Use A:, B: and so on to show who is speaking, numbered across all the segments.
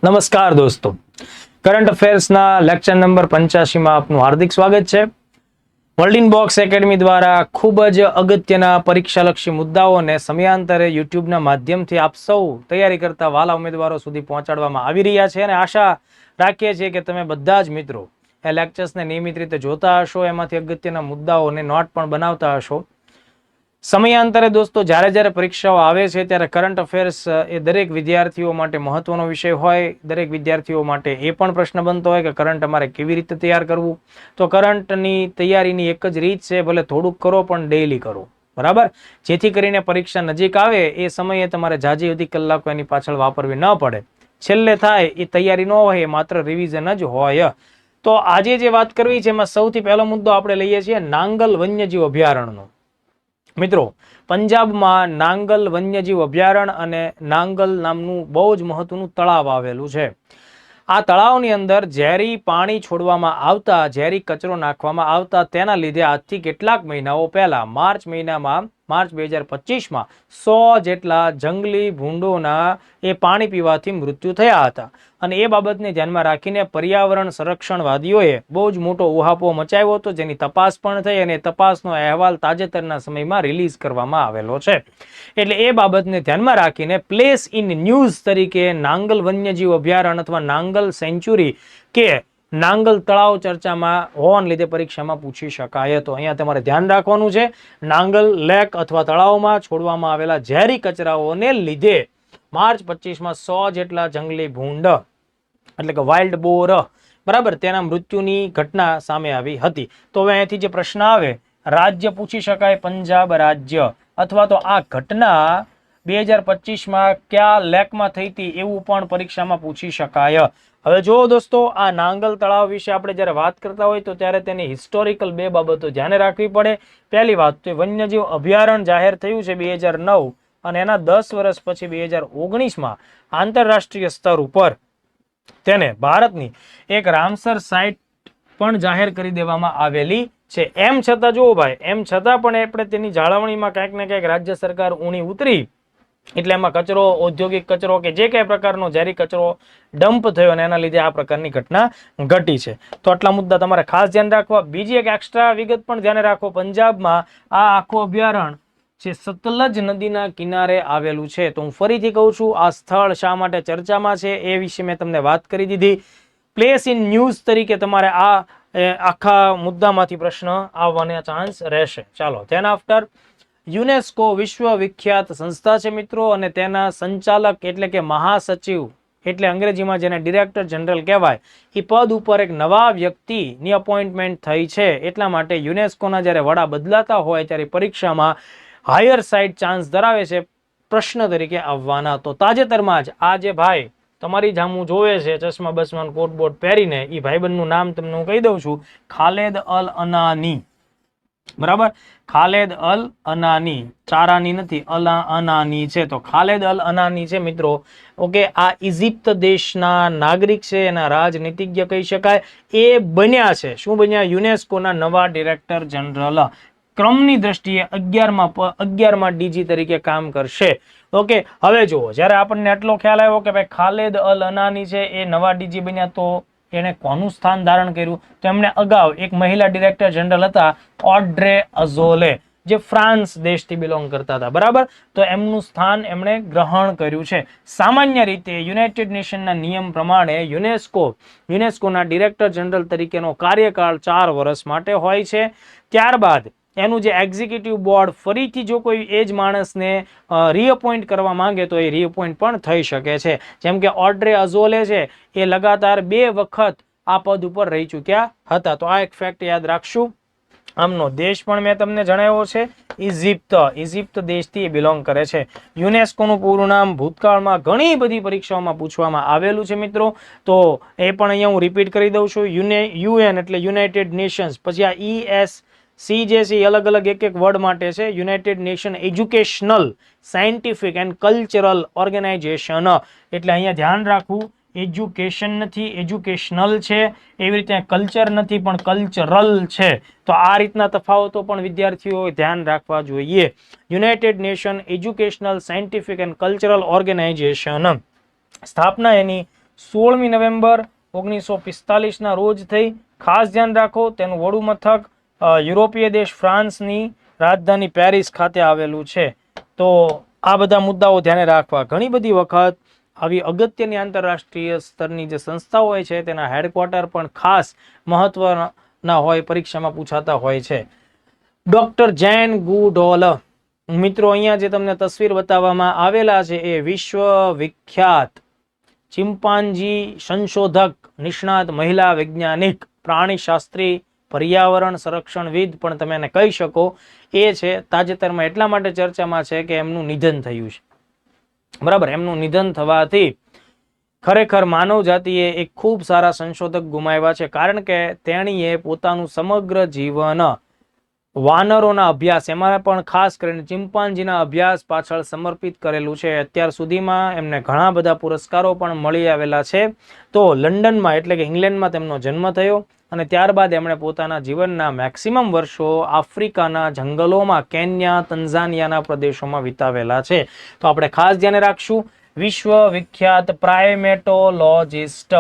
A: નમસ્કાર દોસ્તો, current અફેર્સના lecture number 85 માં આપનું હાર્દિક સ્વાગત છે. વર્લ્ડ ઇન બોક્સ એકેડમી દ્વારા ખૂબ જ અગત્યના પરીક્ષાલક્ષી મુદ્દાઓને સમયાંતરે યુટ્યુબના માધ્યમથી આપ સૌ તૈયારી કરતા વાલા ઉમેદવારો સુધી પહોંચાડવામાં આવી રહ્યા છે અને આશા રાખીએ છીએ કે તમે બધા જ મિત્રો એ લેક્ચર્સને નિયમિત રીતે જોતા હશો, એમાંથી અગત્યના મુદ્દાઓને નોટ પણ બનાવતા હશો. સમયાંતરે દોસ્તો જ્યારે જ્યારે પરીક્ષાઓ આવે છે ત્યારે કરંટ અફેર્સ એ દરેક વિદ્યાર્થીઓ માટે મહત્વનો વિષય હોય. દરેક વિદ્યાર્થીઓ માટે એ પણ પ્રશ્ન બનતો હોય કે કરંટ અમારે કેવી રીતે તૈયાર કરવું. તો કરંટની તૈયારીની એક જ રીત છે, ભલે થોડુંક કરો પણ ડેઈલી કરો, બરાબર, જેથી કરીને પરીક્ષા નજીક આવે એ સમયે તમારે જાજી બધી કલાકો એની પાછળ વાપરવી ન પડે. છેલ્લે થાય એ તૈયારી ન હોય, એ માત્ર રિવિઝન જ હોય. તો આજે જે વાત કરવી છે એમાં સૌથી પહેલો મુદ્દો આપણે લઈએ છીએ નાંગલ વન્યજીવ અભયારણ્યનો. મિત્રો, પંજાબમાં નાંગલ વન્યજીવ અભયારણ્ય અને નાંગલ નામનું બહુ જ મહત્વનું તળાવ આવેલું છે. આ તળાવની અંદર ઝેરી પાણી છોડવામાં આવતા, ઝેરી કચરો નાખવામાં આવતા, તેના લીધે આજથી કેટલાક મહિનાઓ પહેલા માર્ચ 2025માં 100 જેટલા જંગલી ભૂંડોના એ પાણી પીવાથી મૃત્યુ થયા હતા. અને એ બાબતને ધ્યાનમાં રાખીને પર્યાવરણ સંરક્ષણવાદીઓએ બહુ જ મોટો ઉહાપો મચાવ્યો હતો, જેની તપાસ પણ થઈ અને તપાસનો અહેવાલ તાજેતરના સમયમાં રિલીઝ કરવામાં આવેલો છે. એટલે એ બાબતને ધ્યાનમાં રાખીને પ્લેસ ઇન ન્યૂઝ તરીકે નાંગલ વન્યજીવ અભયારણ્ય અથવા નાંગલ સેન્ચ્યુરી કે નાંગલ તળાવ ચર્ચામાં હોવાને લીધે પરીક્ષામાં પૂછી શકાય. તો અહીંયા તમારે ધ્યાન રાખવાનું છે, નાંગલ લેક અથવા તળાવમાં છોડવામાં આવેલા ઝેરી કચરાઓને લીધે માર્ચ 25માં 100 જેટલા જંગલી ભૂંડ એટલે કે વાઇલ્ડ બોર, બરાબર, તેના મૃત્યુની ઘટના સામે આવી હતી. તો હવે અહીંથી જે પ્રશ્ન આવે, રાજ્ય પૂછી શકાય પંજાબ રાજ્ય, અથવા તો આ ઘટના 2025માં કયા લેકમાં થઈ હતી એવું પણ પરીક્ષામાં પૂછી શકાય. હવે જો દોસ્તો, આ નાંગલ તળાવ વિશે આપણે જ્યારે વાત કરતા હોય તો ત્યારે તેની હિસ્ટોરિકલ બે બાબતો ધ્યાને રાખવી પડે. પહેલી વાત તો વન્યજીવ અભયારણ્ય જાહેર થયું છે 2009 અને એના 10 વર્ષ પછી 2019માં આંતરરાષ્ટ્રીય સ્તર ઉપર તેને ભારતની એક રામસર સાઇટ પણ જાહેર કરી દેવામાં આવેલી છે. એમ છતાં જુઓ ભાઈ, એમ છતાં પણ આપણે તેની જાળવણીમાં ક્યાંક ને ક્યાંક રાજ્ય સરકાર ઊણી ઉતરી, એટલે એમાં કચરો, ઔદ્યોગિક કચરો કે જે કઈ પ્રકારનો ઝેરી કચરો ડમ્પ થયો અને એના લીધે આ પ્રકારની ઘટના ઘટી છે. તો આટલા મુદ્દા તમારે ખાસ ધ્યાન રાખવા. બીજી એક એક્સ્ટ્રા વિગત પણ ધ્યાને રાખો, પંજાબમાં આ આખું અભયારણ્ય જે સતલજ નદીના કિનારે આવેલું છે. તો હું ફરીથી કહું છું, આ સ્થળ શા માટે ચર્ચામાં છે એ વિશે મેં તમને વાત કરી દીધી. પ્લેસ ઇન ન્યૂઝ તરીકે તમારે આ આખા મુદ્દામાંથી પ્રશ્ન આવવાના ચાન્સ રહેશે. ચાલો, ધેન આફ્ટર, યુનેસ્કો વિશ્વ વિખ્યાત સંસ્થા છે મિત્રો, અને તેના સંચાલક એટલે કે મહાસચિવ એટલે અંગ્રેજીમાં જેને ડિરેક્ટર જનરલ કહેવાય, એ પદ ઉપર એક નવા વ્યક્તિની અપોઇન્ટમેન્ટ થઈ છે. એટલા માટે યુનેસ્કોના જ્યારે વડા બદલાતા હોય ત્યારે પરીક્ષામાં હાયર સાઇડ ચાન્સ ધરાવે છે પ્રશ્ન તરીકે આવવાના. તો તાજેતરમાં જ આ જે ભાઈ તમારી જામું જોવે છે ચશ્મા બસમાન કોટ બોટ પહેરીને, એ ભાઈબંધનું નામ તમને હું કહી દઉં છું, ખાલેદ અલ અનાની, બરાબર, ખાલેદ અલ અનાની, ચારાની નથી, અનાની છે. તો ખાલેદ અલ અનાની છે મિત્રો. ઓકે, આ ઇજિપ્ત દેશના નાગરિક છે, એના રાજનીતિજ્ઞ કહી શકાય. એ બન્યા છે, શું બન્યા? યુનેસ્કોના નવા ડિરેક્ટર જનરલ. ક્રમની દ્રષ્ટિએ 11માં ડીજી તરીકે કામ કરશે. ઓકે, હવે જુઓ, જ્યારે આપણને આટલો ખ્યાલ આવ્યો કે ભાઈ ખાલેદ અલ અનાની છે એ નવા ડીજી બન્યા, તો એને કોનું સ્થાન ધારણ કર્યું? તો એમણે અગાઉ એક મહિલા ડિરેક્ટર જનરલ હતા, ઓડ્રે અઝોલે, જે ફ્રાન્સ દેશથી બિલોંગ કરતા હતા, બરાબર. તો એમનું સ્થાન એમણે ગ્રહણ કર્યું છે. સામાન્ય રીતે યુનાઇટેડ નેશનના નિયમ પ્રમાણે યુનેસ્કોના ડિરેક્ટર જનરલ તરીકેનો કાર્યકાળ 4 વર્ષ માટે હોય છે. ત્યારબાદ એનું જે એક્ઝિક્યુટિવ બોર્ડ ફરીથી જો કોઈ એ જ માણસને રીઅપોઇન્ટ કરવા માંગે તો એ રીઅપોઇન્ટ પણ થઈ શકે છે. જેમ કે ઓડ્રે અઝોલે છે, એ લગાતાર 2 વખત આ પદ ઉપર રહી ચૂક્યા હતા. તો આ એક ફેક્ટ યાદ રાખશું. આમનો દેશ પણ મેં તમને જણાવ્યો છે, ઇજિપ્ત દેશથી એ બિલોંગ કરે છે. યુનેસ્કોનું પૂરું નામ ભૂતકાળમાં ઘણી બધી પરીક્ષાઓમાં પૂછવામાં આવેલું છે મિત્રો, તો એ પણ અહીંયા હું રિપીટ કરી દઉં છું. યુએન એટલે યુનાઇટેડ નેશન્સ, પછી આ સી જે છે અલગ અલગ એક વર્ડ માટે છે. United nation educational, scientific and cultural organisation. એટલે અહીંયા ધ્યાન રાખવું, એજ્યુકેશન નથી, એજ્યુકેશનલ છે. એવી રીતે કલ્ચર નથી પણ કલ્ચરલ છે. તો આ રીતના તફાવતો પણ વિદ્યાર્થીઓએ ધ્યાન રાખવા જોઈએ. United nation educational, scientific and cultural organisation, સ્થાપના એની 16મી નવેમ્બર 1945 રોજ થઈ. ખાસ ધ્યાન રાખો, તેનું વડું મથક યુરોપીય દેશ ફ્રાન્સની રાજધાની પેરિસ ખાતે આવેલું છે. તો આ બધા મુદ્દાઓ ધ્યાને રાખવા. ઘણી બધી વખત આવી અગત્યની આંતરરાષ્ટ્રીય સ્તરની જે સંસ્થાઓ હોય છે તેના હેડક્વાર્ટર પણ ખાસ મહત્વના હોય, પરીક્ષામાં પૂછાતા હોય છે. ડોક્ટર જેન ગુડોલ, મિત્રો અહીંયા જે તમને તસવીર બતાવવામાં આવેલા છે એ વિશ્વ વિખ્યાત ચિમ્પાન્જી સંશોધક, નિષ્ણાત મહિલા વૈજ્ઞાનિક, પ્રાણીશાસ્ત્રી, પર્યાવરણ સંરક્ષણવિદ પણ તમે એને કહી શકો એ છે. તાજેતરમાં એટલા માટે ચર્ચામાં છે કે એમનું નિધન થયું છે. બરાબર, એમનું નિધન થવાથી ખરેખર માનવ જાતિએ એક ખૂબ સારા સંશોધક ગુમાવ્યા છે, કારણ કે તેણીએ પોતાનું સમગ્ર જીવન વાનરોના અભ્યાસ, એમાં પણ ખાસ કરીને ચિમ્પાન્જીના અભ્યાસ પાછળ સમર્પિત કરેલું છે. અત્યાર સુધીમાં એમને ઘણા બધા પુરસ્કારો પણ મળી આવેલા છે. તો લંડનમાં એટલે કે ઇંગ્લેન્ડમાં તેમનો જન્મ થયો અને ત્યારબાદ એમણે પોતાના જીવનના મેક્સિમમ વર્ષો આફ્રિકાના જંગલોમાં, કેન્યા, તંઝાનિયાના પ્રદેશોમાં વિતાવેલા છે. તો આપણે ખાસ ધ્યાન રાખશું, વિશ્વ વિખ્યાત પ્રાઇમેટોલોજિસ્ટ.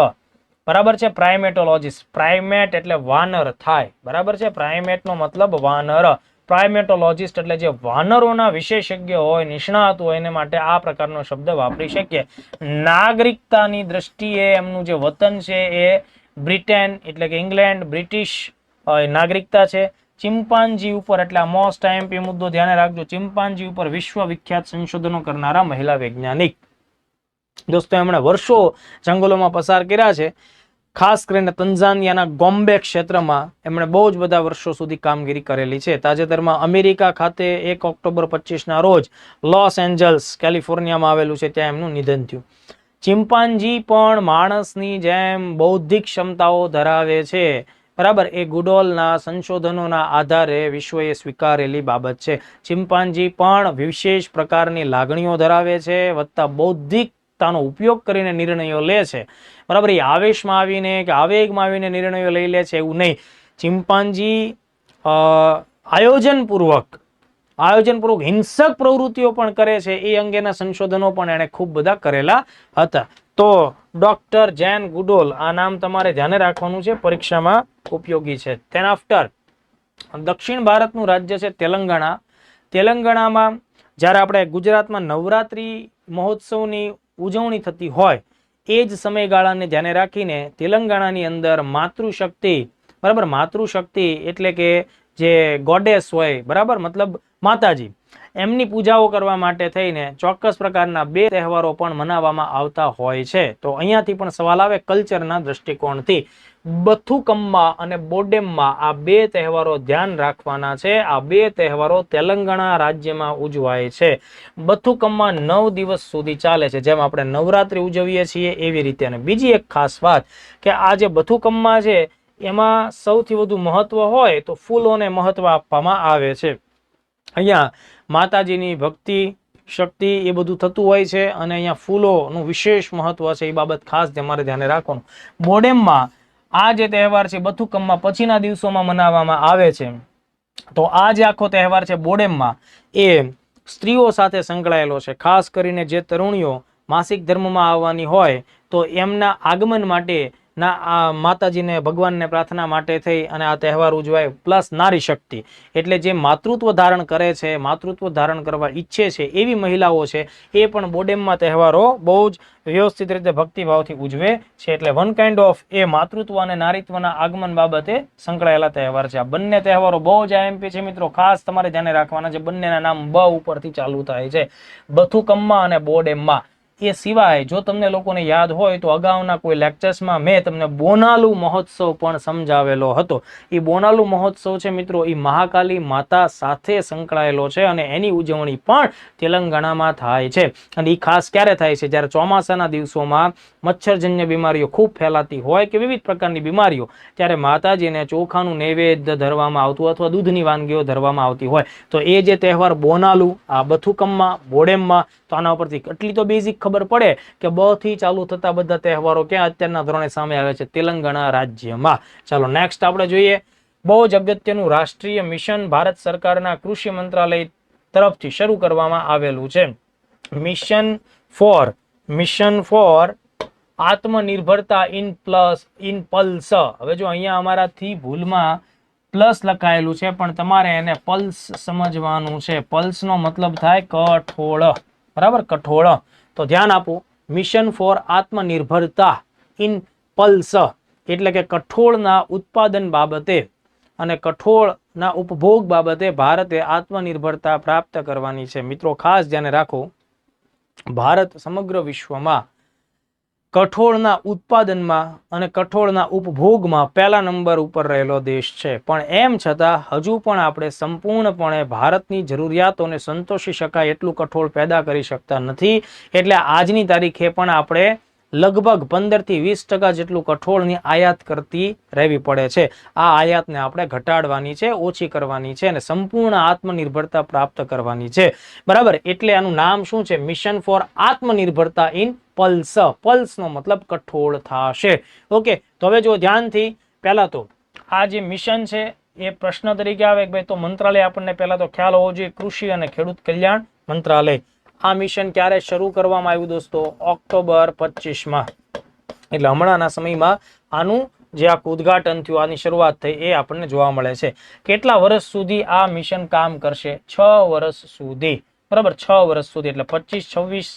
A: બરાબર છે, પ્રાઇમેટોલોજિસ્ટ. પ્રાઇમેટ એટલે વાનર થાય. બરાબર છે, પ્રાઇમેટનો મતલબ વાનર. પ્રાઇમેટોલોજિસ્ટ એટલે જે વાનરોના વિશેષજ્ઞ હોય, નિષ્ણાત હોય, એને માટે આ પ્રકારનો શબ્દ વાપરી શકીએ. નાગરિકતાની દ્રષ્ટિએ એમનું જે વતન છે એ બ્રિટન એટલે કે ઇંગ્લેન્ડ, બ્રિટિશ નાગરિકતા છે. ચિમ્પાન્જી ઉપર, એટલે આ મોસ્ટ આઈએમપી મુદ્દો ધ્યાને રાખજો, ચિમ્પાન્જી ઉપર વિશ્વ વિખ્યાત સંશોધનો કરનારા મહિલા વૈજ્ઞાનિક. દોસ્તો, એમણે વર્ષો જંગલોમાં પસાર કર્યા છે. ખાસ કરીને તંઝાનિયાના ગોમ્બે ક્ષેત્રમાં એમણે બહુ જ બધા વર્ષો સુધી કામગીરી કરેલી છે. તાજેતરમાં અમેરિકા ખાતે 1 ઓક્ટોબર 25 રોજ લોસ એન્જલ્સ, કેલિફોર્નિયામાં આવેલું છે, ત્યાં એમનું નિધન થયું. ચિમ્પાન્જી પણ માણસની જેમ બૌદ્ધિક ક્ષમતાઓ ધરાવે છે. બરાબર, એ ગુડોલના સંશોધનોના આધારે વિશ્વએ સ્વીકારેલી બાબત છે. ચિમ્પાન્જી પણ વિશેષ પ્રકારની લાગણીઓ ધરાવે છે, વત્તા બૌદ્ધિકતાનો ઉપયોગ કરીને નિર્ણયો લે છે. બરાબર, એ આવેશમાં આવીને કે આવેગમાં આવીને નિર્ણયો લઈ લે છે એવું નહીં. ચિમ્પાન્જી આયોજનપૂર્વક હિંસક પ્રવૃત્તિઓ પણ કરે છે. એ અંગેના સંશોધનો પણ એણે ખૂબ બધા કરેલા હતા. તો ડોક્ટર જેન ગુડોલ, આ નામ તમારે ધ્યાને રાખવાનું છે, પરીક્ષામાં ઉપયોગી છે. ધેન આફ્ટર, દક્ષિણ ભારતનું રાજ્ય છે તેલંગાણા. તેલંગાણામાં જ્યારે આપણે ગુજરાતમાં નવરાત્રી મહોત્સવની ઉજવણી થતી હોય એ જ સમયગાળાને ધ્યાને રાખીને તેલંગાણાની અંદર માતૃશક્તિ, બરાબર, માતૃશક્તિ એટલે કે જે ગોડેસ હોય, બરાબર, મતલબ માતાજી, એમની પૂજાઓ કરવા માટે થઈને ચોક્કસ પ્રકારના 2 તહેવારો પણ મનાવવામાં આવતા હોય છે. તો અહીંયાથી પણ સવાલ આવે કલ્ચરના દ્રષ્ટિકોણથી. બથુકમ્મા અને બોડેમ્મા, આ 2 તહેવારો ધ્યાન રાખવાના છે. આ 2 તહેવારો તેલંગાણા રાજ્યમાં ઉજવાય છે. બથુકમ્મા 9 દિવસ સુધી ચાલે છે, જેમ આપણે નવરાત્રી ઉજવીએ છીએ એવી રીતે. અને બીજી એક ખાસ વાત કે આ જે બથુકમ્મા છે એમાં સૌથી વધુ મહત્વ હોય તો ફૂલોને મહત્વ આપવામાં આવે છે. અહીંયા માતાજીની ભક્તિ, શક્તિ એ બધું થતું હોય છે અને અહીંયા ફૂલોનું વિશેષ મહત્વ છે. એ બાબત ખાસ તમારે ધ્યાને રાખવાનું. બોડેમમાં આ જે તહેવાર છે બથુકમ્મા પછીના દિવસોમાં મનાવવામાં આવે છે. તો આ જે આખો તહેવાર છે બોડેમમાં, એ સ્ત્રીઓ સાથે સંકળાયેલો છે. ખાસ કરીને જે તરુણીઓ માસિક ધર્મમાં આવવાની હોય તો એમના આગમન માટે આ માતાજીને, ભગવાનને પ્રાર્થના માટે થઈ અને આ તહેવાર ઉજવાય. પ્લસ નારી શક્તિ એટલે જે માતૃત્વ ધારણ કરે છે, માતૃત્વ ધારણ કરવા ઈચ્છે છે એવી મહિલાઓ છે, એ પણ બોડેમમાં તહેવારો બહુ જ વ્યવસ્થિત રીતે ભક્તિભાવથી ઉજવે છે. એટલે વન કાઇન્ડ ઓફ એ માતૃત્વ અને નારીત્વના આગમન બાબતે સંકળાયેલા તહેવાર છે. આ બંને તહેવારો બહુ જ આઈએમપી છે મિત્રો, ખાસ તમારે ધ્યાને રાખવાના છે. બંનેના નામ બ ઉપરથી ચાલુ થાય છે, બથુકમ્મા અને બોડેમ્મા. એ સિવાય જો તમને લોકોને યાદ હોય તો અગાઉના કોઈ લેક્ચર્સમાં મેં તમને બોનાલુ મહોત્સવ પણ સમજાવેલો હતો. એ બોનાલુ મહોત્સવ છે મિત્રો, એ મહાકાલી માતા સાથે સંકળાયેલો છે અને એની ઉજવણી પણ તેલંગાણામાં થાય છે. અને એ ખાસ ક્યારે થાય છે? જ્યારે ચોમાસાના દિવસોમાં મચ્છરજન્ય બીમારીઓ ખૂબ ફેલાતી હોય કે વિવિધ પ્રકારની બીમારીઓ, ત્યારે માતાજીને ચોખાનું નૈવેદ્ય ધરવામાં આવતું અથવા દૂધની વાનગીઓ ધરવામાં આવતી હોય. તો એ જે તહેવાર બોનાલુ, આ બથુકમ્મા, બોડેમ્મા, તો આના ઉપરથી એટલી તો બેઝિક ખબર પડે કે બ થી ચાલુ થતા બધા તહેવારો ક્યાં અત્યારના ધોરણે સામે આવે છે? તેલંગાણા રાજ્યમાં. ચાલો નેક્સ્ટ આપણે જોઈએ. બહુ જ અગત્યનું રાષ્ટ્રીય મિશન ભારત સરકારના કૃષિ મંત્રાલય તરફથી શરૂ કરવામાં આવેલું છે. મિશન ફોર આત્મનિર્ભરતા ઇન પલ્સ. હવે જો અહીંયા અમારાથી ભૂલમાં પ્લસ લખાયેલું છે, પણ તમારે એને પલ્સ સમજવાનું છે. પલ્સ નો મતલબ થાય કઠોળ, બરાબર, કઠોળ. તો ધ્યાન આપો, મિશન ફોર આત્મનિર્ભરતા ઇન પલ્સ એટલે કે કઠોળના ઉત્પાદન બાબતે અને કઠોળના ઉપભોગ બાબતે ભારતે આત્મનિર્ભરતા પ્રાપ્ત કરવાની છે. મિત્રો ખાસ ધ્યાન રાખો, ભારત સમગ્ર વિશ્વમાં કઠોળના ઉત્પાદનમાં અને કઠોળના ઉપભોગમાં પહેલા નંબર ઉપર રહેલો દેશ છે. પણ એમ છતાં હજુ પણ આપણે સંપૂર્ણપણે ભારતની જરૂરિયાતોને સંતોષી શકાય એટલું કઠોળ પેદા કરી શકતા નથી. એટલે આજની તારીખે પણ આપણે લગભગ 15 થી 20% જેટલું કઠોળની આયાત કરતી રહેવી પડે છે. આ આયાતને આપણે ઘટાડવાની છે, ઓછી કરવાની છે અને સંપૂર્ણ આત્મનિર્ભરતા પ્રાપ્ત કરવાની છે. બરાબર, એટલે આનું નામ શું છે? મિશન ફોર આત્મનિર્ભરતા ઇન પલ્સ. પલ્સ નો મતલબ કઠોળ થશે. ઓકે, તો હવે જો ધ્યાનથી, પહેલા તો આ જે મિશન છે એ પ્રશ્ન તરીકે આવે કે ભાઈ તો મંત્રાલય આપણને પહેલા તો ખ્યાલ હોવો જોઈએ, કૃષિ અને ખેડૂત કલ્યાણ મંત્રાલય. આ મિશન ક્યારે શરૂ કરવામાં આવ્યું દોસ્તો? ઓક્ટોબર 25માં. એટલે હમણાંના સમયમાં આનું જે આખું ઉદ્ઘાટન થયું, આની શરૂઆત થઈ, એ આપણને જોવા મળે છે. કેટલા વર્ષ સુધી આ મિશન કામ કરશે? 6 વર્ષ સુધી. બરાબર, 6 વર્ષ સુધી. એટલે 25-26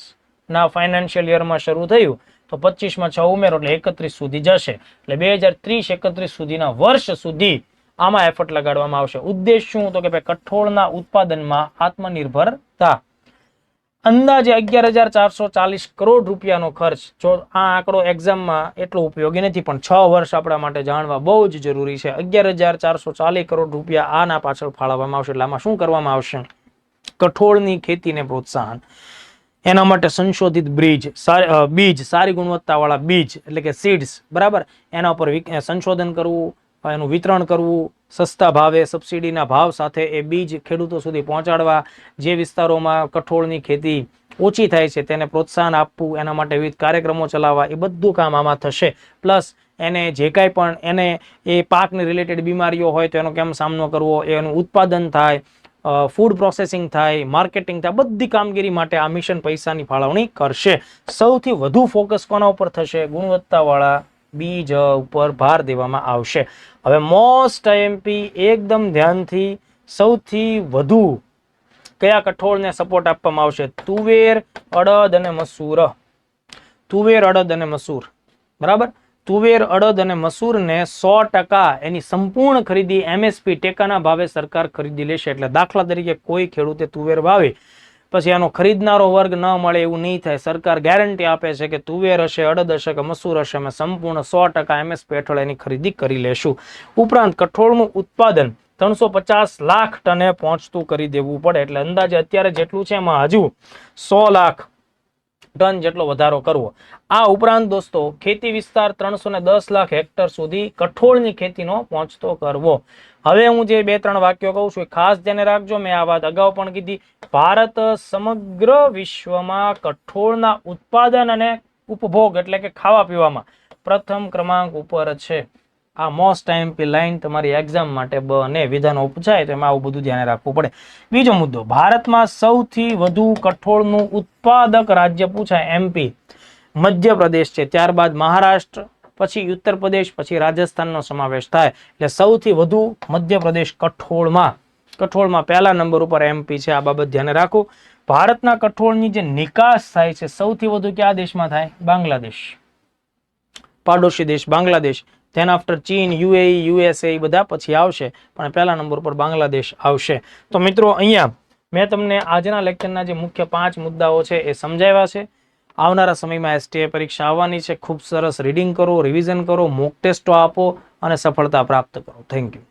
A: ના ફાઇનાન્શિયલ યરમાં શરૂ થયું, તો 25માં 6 ઉમેરો એટલે 31 સુધી જશે. એટલે 2030-31 સુધીના વર્ષ સુધી આમાં એફર્ટ લગાડવામાં આવશે. ઉદ્દેશ શું? તો કે ભાઈ કઠોળના ઉત્પાદનમાં આત્મનિર્ભરતા. અંદાજે 11,440 કરોડ રૂપિયાનો ખર્ચ. જો આ આંકડો એક્ઝામમાં એટલો ઉપયોગી નથી, પણ 6 વર્ષ આપણા માટે જાણવા બહુ જ જરૂરી છે. 11,440 કરોડ રૂપિયા આના પાછળ ફાળવવામાં આવશે. એટલે આમાં શું કરવામાં આવશે? કઠોળની ખેતીને પ્રોત્સાહન, એના માટે સંશોધિત બીજ, સારી ગુણવત્તાવાળા બીજ એટલે કે સીડ્સ, બરાબર, એના ઉપર સંશોધન કરવું, એનું વિતરણ કરવું, સસ્તા ભાવે સબસિડીના ભાવ સાથે એ બીજ ખેડૂતો સુધી પહોંચાડવા, જે વિસ્તારોમાં કઠોળની ખેતી ઓછી થાય છે તેને પ્રોત્સાહન આપવું, એના માટે વિવિધ કાર્યક્રમો ચલાવવા, એ બધું કામ આમાં થશે. પ્લસ એને જે કાંઈ પણ એને એ પાકને રિલેટેડ બીમારીઓ હોય તો એનો કેમ સામનો કરવો, એનું ઉત્પાદન થાય, ફૂડ પ્રોસેસિંગ થાય, માર્કેટિંગ થાય, બધી કામગીરી માટે આ મિશન પૈસાની ફાળવણી કરશે. સૌથી વધુ ફોકસ કોના ઉપર થશે? ગુણવત્તાવાળા બીજ ઉપર ભાર દેવામાં આવશે. હવે મોસ્ટ આઈએમપી, એકદમ ધ્યાનથી, સૌથી વધુ કયા કઠોળને સપોર્ટ આપવામાં આવશે? તુવેર, અડદ અને મસૂર. તુવેર, અડદ અને મસૂર, બરાબર. તુવેર, અડદ અને મસૂરને 100% એની સંપૂર્ણ ખરીદી MSP ટેકાના ભાવે સરકાર ખરીદી લેશે. એટલે દાખલા તરીકે કોઈ ખેડૂતે તુવેર વાવી, પછી આનો ખરીદનારો વર્ગ ન મળે એવું નહીં થાય. સરકાર ગેરંટી આપે છે કે તુવેર હશે, અડદ હશે કે મસૂર હશે, અમે સંપૂર્ણ 100% MSP હેઠળ એની ખરીદી કરી લેશું. ઉપરાંત કઠોળનું ઉત્પાદન 350 લાખ ટને પહોંચતું કરી દેવું પડે. એટલે અંદાજે અત્યારે જેટલું છે એમાં હજુ 100 લાખ ટન જેટલો વધારો કરવો. આ ઉપરાંત દોસ્તો ખેતી વિસ્તાર 310 લાખ હેક્ટર સુધી કઠોળની ખેતીનો પહોંચતો કરવો. હવે હું જે 2-3 વાક્યો કહું છું એ ખાસ ધ્યાને રાખજો. મેં આ વાત અગાઉ પણ કીધી. ભારત સમગ્ર વિશ્વમાં કઠોળના ઉત્પાદન અને ઉપભોગ એટલે કે ખાવા પીવામાં પ્રથમ ક્રમાંક ઉપર છે. આ મોસ્ટ આઈએમપી લાઈન તમારી એક્ઝામ માટે બને વિધાનો પૂછાય તો એમાં આવું બધું ધ્યાન રાખવું પડે. બીજો મુદ્દો, ભારતમાં સૌથી વધુ કઠોળનું ઉત્પાદક રાજ્ય પૂછાય, MP, મધ્યપ્રદેશ છે, ત્યારબાદ મહારાષ્ટ્ર, પછી ઉત્તર પ્રદેશ, પછી રાજસ્થાનનો સમાવેશ થાય. એટલે સૌથી વધુ મધ્યપ્રદેશ કઠોળમાં પહેલા નંબર ઉપર MP છે. આ બાબત ધ્યાને રાખો. ભારતના કઠોળની જે નિકાસ થાય છે સૌથી વધુ કયા દેશમાં થાય? બાંગ્લાદેશ, પાડોશી દેશ બાંગ્લાદેશ. ધેન આફ્ટર ચીન, UAE, USA એ બધા પછી આવશે, પણ પહેલા નંબર પર બાંગ્લાદેશ આવશે. તો મિત્રો અહીંયા મેં તમને આજના લેક્ચરના જે મુખ્ય 5 મુદ્દાઓ છે એ સમજાવ્યા છે. આવનારા સમયમાં STA પરીક્ષા આવવાની છે. ખૂબ સરસ રીડિંગ કરો, રિવિઝન કરો, મોક ટેસ્ટો આપો અને સફળતા પ્રાપ્ત કરો. Thank you.